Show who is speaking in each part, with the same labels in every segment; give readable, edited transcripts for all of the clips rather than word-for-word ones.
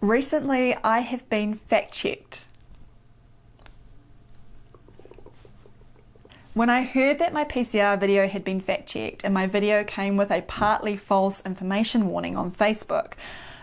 Speaker 1: Recently, I have been fact-checked. When I heard that my PCR video had been fact-checked and my video came with a partly false information warning on Facebook,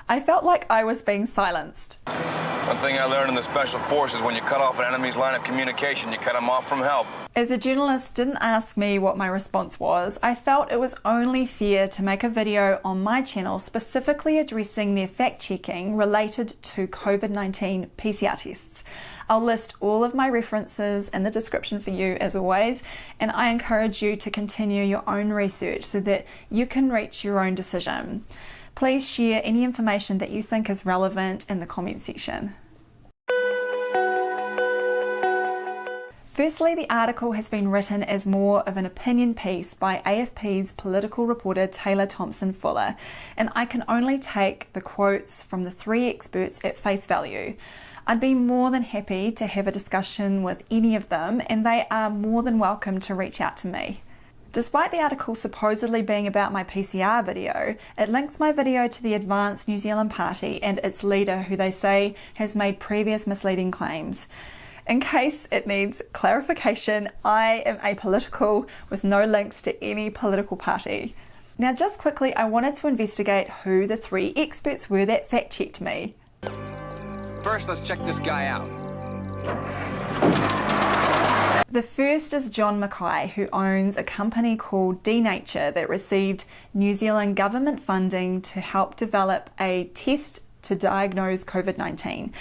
Speaker 1: I felt like I was being silenced.
Speaker 2: One thing I learned in the Special Forces, when you cut off an enemy's line of communication, you cut them off from help.
Speaker 1: As the journalist didn't ask me what my response was, I felt it was only fair to make a video on my channel specifically addressing their fact-checking related to COVID-19 PCR tests. I'll list all of my references in the description for you as always, and I encourage you to continue your own research so that you can reach your own decision. Please share any information that you think is relevant in the comment section. Firstly, the article has been written as more of an opinion piece by AFP's political reporter Taylor Thompson Fuller, and I can only take the quotes from the three experts at face value. I'd be more than happy to have a discussion with any of them, and they are more than welcome to reach out to me. Despite the article supposedly being about my PCR video, it links my video to the Advanced New Zealand Party and its leader, who they say has made previous misleading claims. In case it needs clarification, I am apolitical with no links to any political party. Now just quickly, I wanted to investigate who the three experts were that fact-checked me.
Speaker 3: First, let's check this guy out.
Speaker 1: The first is John Mackay, who owns a company called Denature that received New Zealand government funding to help develop a test to diagnose COVID-19.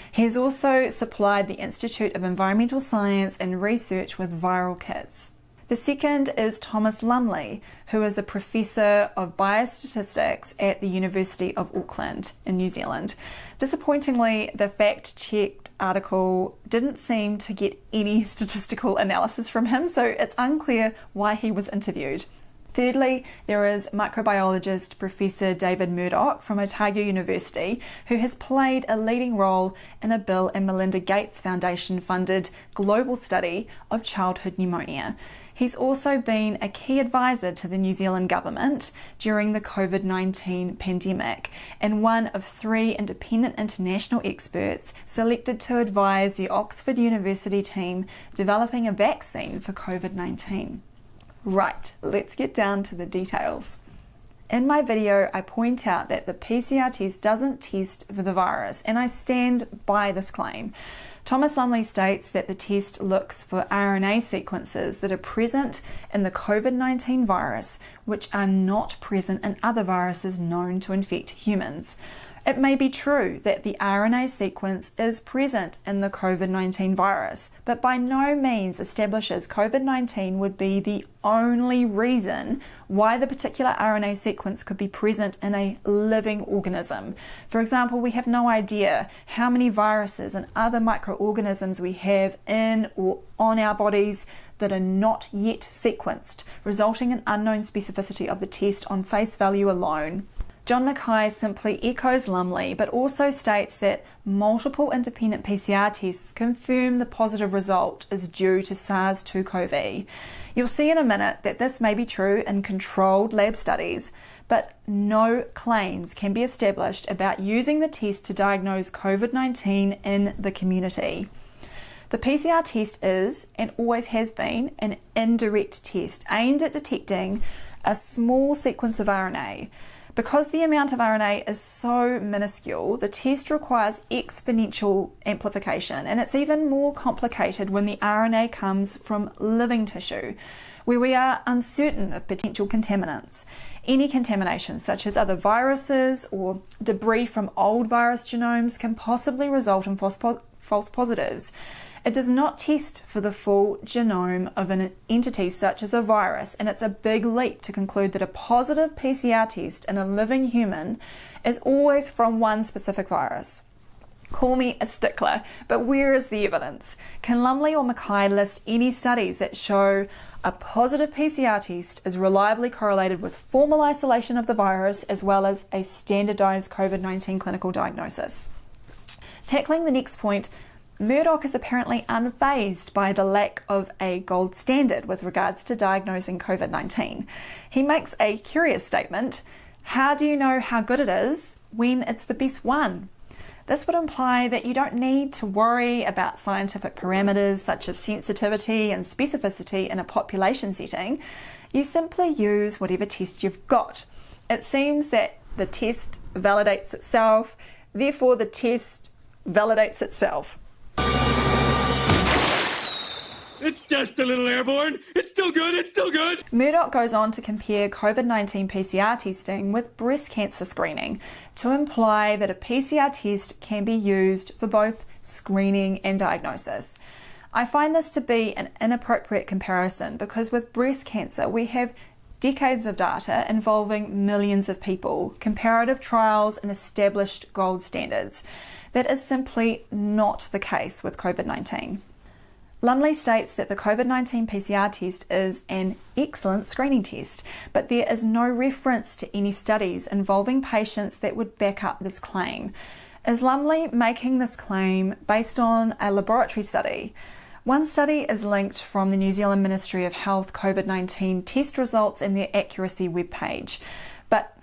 Speaker 1: He's also supplied the Institute of Environmental Science and Research with viral kits. The second is Thomas Lumley, who is a professor of biostatistics at the University of Auckland in New Zealand. Disappointingly, the fact-checked article didn't seem to get any statistical analysis from him, so it's unclear why he was interviewed. Thirdly, there is microbiologist Professor David Murdoch from Otago University, who has played a leading role in a Bill and Melinda Gates Foundation funded global study of childhood pneumonia. He's also been a key advisor to the New Zealand government during the COVID-19 pandemic and one of three independent international experts selected to advise the Oxford University team developing a vaccine for COVID-19. Right, let's get down to the details. In my video, I point out that the PCR test doesn't test for the virus, and I stand by this claim. Thomas Lumley states that the test looks for RNA sequences that are present in the COVID-19 virus, which are not present in other viruses known to infect humans. It may be true that the RNA sequence is present in the COVID-19 virus, but by no means establishes COVID-19 would be the only reason why the particular RNA sequence could be present in a living organism. For example, we have no idea how many viruses and other microorganisms we have in or on our bodies that are not yet sequenced, resulting in unknown specificity of the test on face value alone. John Mackay simply echoes Lumley, but also states that multiple independent PCR tests confirm the positive result is due to SARS-2-CoV. You'll see in a minute that this may be true in controlled lab studies, but no claims can be established about using the test to diagnose COVID-19 in the community. The PCR test is, and always has been, an indirect test aimed at detecting a small sequence of RNA. Because the amount of RNA is so minuscule, the test requires exponential amplification, and it's even more complicated when the RNA comes from living tissue, where we are uncertain of potential contaminants. Any contamination, such as other viruses or debris from old virus genomes, can possibly result in false positives. It does not test for the full genome of an entity such as a virus, and it's a big leap to conclude that a positive PCR test in a living human is always from one specific virus. Call me a stickler, but where is the evidence? Can Lumley or Mackay list any studies that show a positive PCR test is reliably correlated with formal isolation of the virus as well as a standardized COVID-19 clinical diagnosis? Tackling the next point, Murdoch is apparently unfazed by the lack of a gold standard with regards to diagnosing COVID-19. He makes a curious statement: how do you know how good it is when it's the best one? This would imply that you don't need to worry about scientific parameters such as sensitivity and specificity in a population setting. You simply use whatever test you've got. It seems that the test validates itself, therefore the test validates itself.
Speaker 4: It's just a little airborne. It's still good. It's still good.
Speaker 1: Murdoch goes on to compare COVID-19 PCR testing with breast cancer screening to imply that a PCR test can be used for both screening and diagnosis. I find this to be an inappropriate comparison because with breast cancer we have decades of data involving millions of people, comparative trials and established gold standards. That is simply not the case with COVID-19. Lumley states that the COVID-19 PCR test is an excellent screening test, but there is no reference to any studies involving patients that would back up this claim. Is Lumley making this claim based on a laboratory study? One study is linked from the New Zealand Ministry of Health COVID-19 test results in their accuracy webpage. But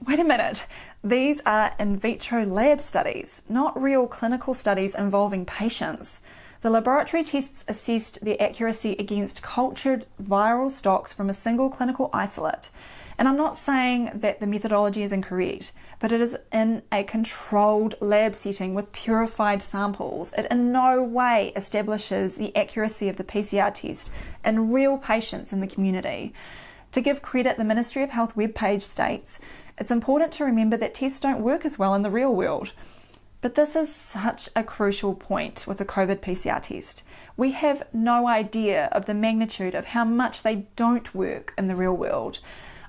Speaker 1: wait a minute, these are in vitro lab studies, not real clinical studies involving patients. The laboratory tests assessed their accuracy against cultured viral stocks from a single clinical isolate. And I'm not saying that the methodology is incorrect, but it is in a controlled lab setting with purified samples. It in no way establishes the accuracy of the PCR test in real patients in the community. To give credit, the Ministry of Health webpage states, it's important to remember that tests don't work as well in the real world. But this is such a crucial point with the COVID PCR test. We have no idea of the magnitude of how much they don't work in the real world.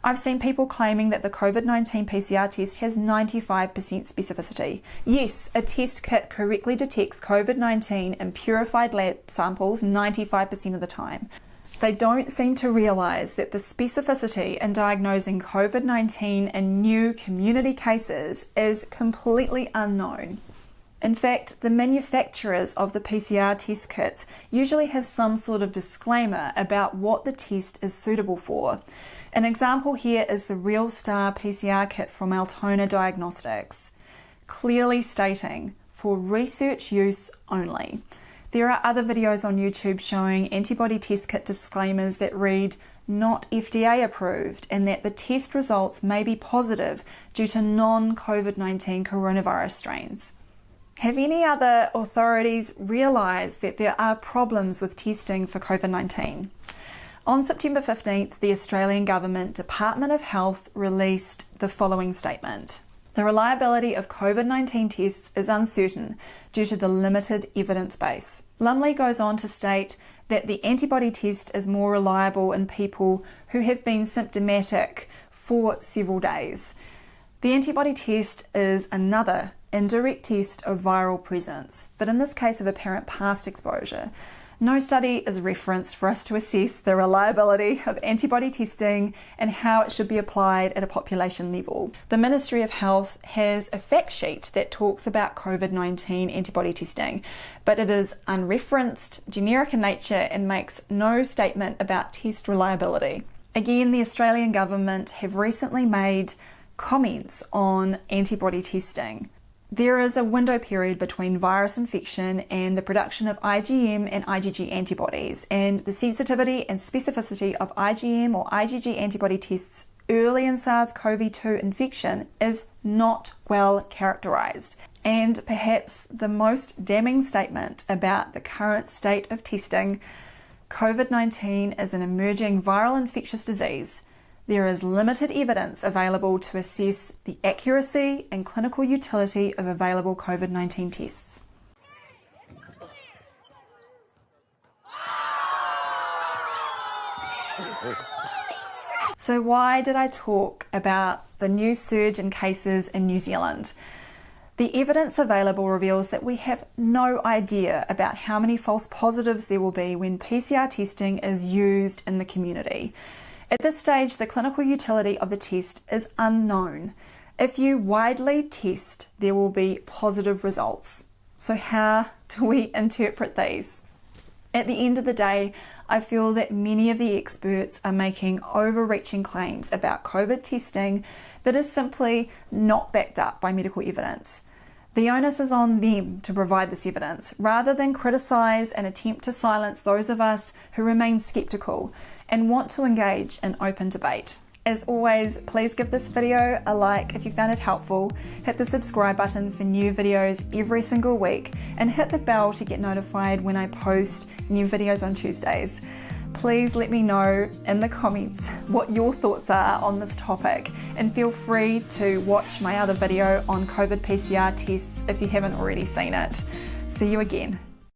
Speaker 1: I've seen people claiming that the COVID-19 PCR test has 95% specificity. Yes, a test kit correctly detects COVID-19 in purified lab samples 95% of the time. They don't seem to realise that the specificity in diagnosing COVID-19 in new community cases is completely unknown. In fact, the manufacturers of the PCR test kits usually have some sort of disclaimer about what the test is suitable for. An example here is the Real Star PCR kit from Altona Diagnostics, clearly stating, for research use only. There are other videos on YouTube showing antibody test kit disclaimers that read, not FDA approved, and that the test results may be positive due to non-COVID-19 coronavirus strains. Have any other authorities realised that there are problems with testing for COVID-19? On September 15th, the Australian Government Department of Health released the following statement. The reliability of COVID-19 tests is uncertain due to the limited evidence base. Lumley goes on to state that the antibody test is more reliable in people who have been symptomatic for several days. The antibody test is another indirect test of viral presence, but in this case of apparent past exposure. No study is referenced for us to assess the reliability of antibody testing and how it should be applied at a population level. The Ministry of Health has a fact sheet that talks about COVID-19 antibody testing, but it is unreferenced, generic in nature, and makes no statement about test reliability. Again, the Australian government have recently made comments on antibody testing. There is a window period between virus infection and the production of IgM and IgG antibodies, and the sensitivity and specificity of IgM or IgG antibody tests early in SARS-CoV-2 infection is not well characterised. And perhaps the most damning statement about the current state of testing, COVID-19 is an emerging viral infectious disease. There is limited evidence available to assess the accuracy and clinical utility of available COVID-19 tests. So why did I talk about the new surge in cases in New Zealand? The evidence available reveals that we have no idea about how many false positives there will be when PCR testing is used in the community. At this stage, the clinical utility of the test is unknown. If you widely test, there will be positive results. So how do we interpret these? At the end of the day, I feel that many of the experts are making overreaching claims about COVID testing that is simply not backed up by medical evidence. The onus is on them to provide this evidence, rather than criticise and attempt to silence those of us who remain sceptical and want to engage in open debate. As always, please give this video a like if you found it helpful, hit the subscribe button for new videos every single week, and hit the bell to get notified when I post new videos on Tuesdays. Please let me know in the comments what your thoughts are on this topic, and feel free to watch my other video on COVID PCR tests if you haven't already seen it. See you again.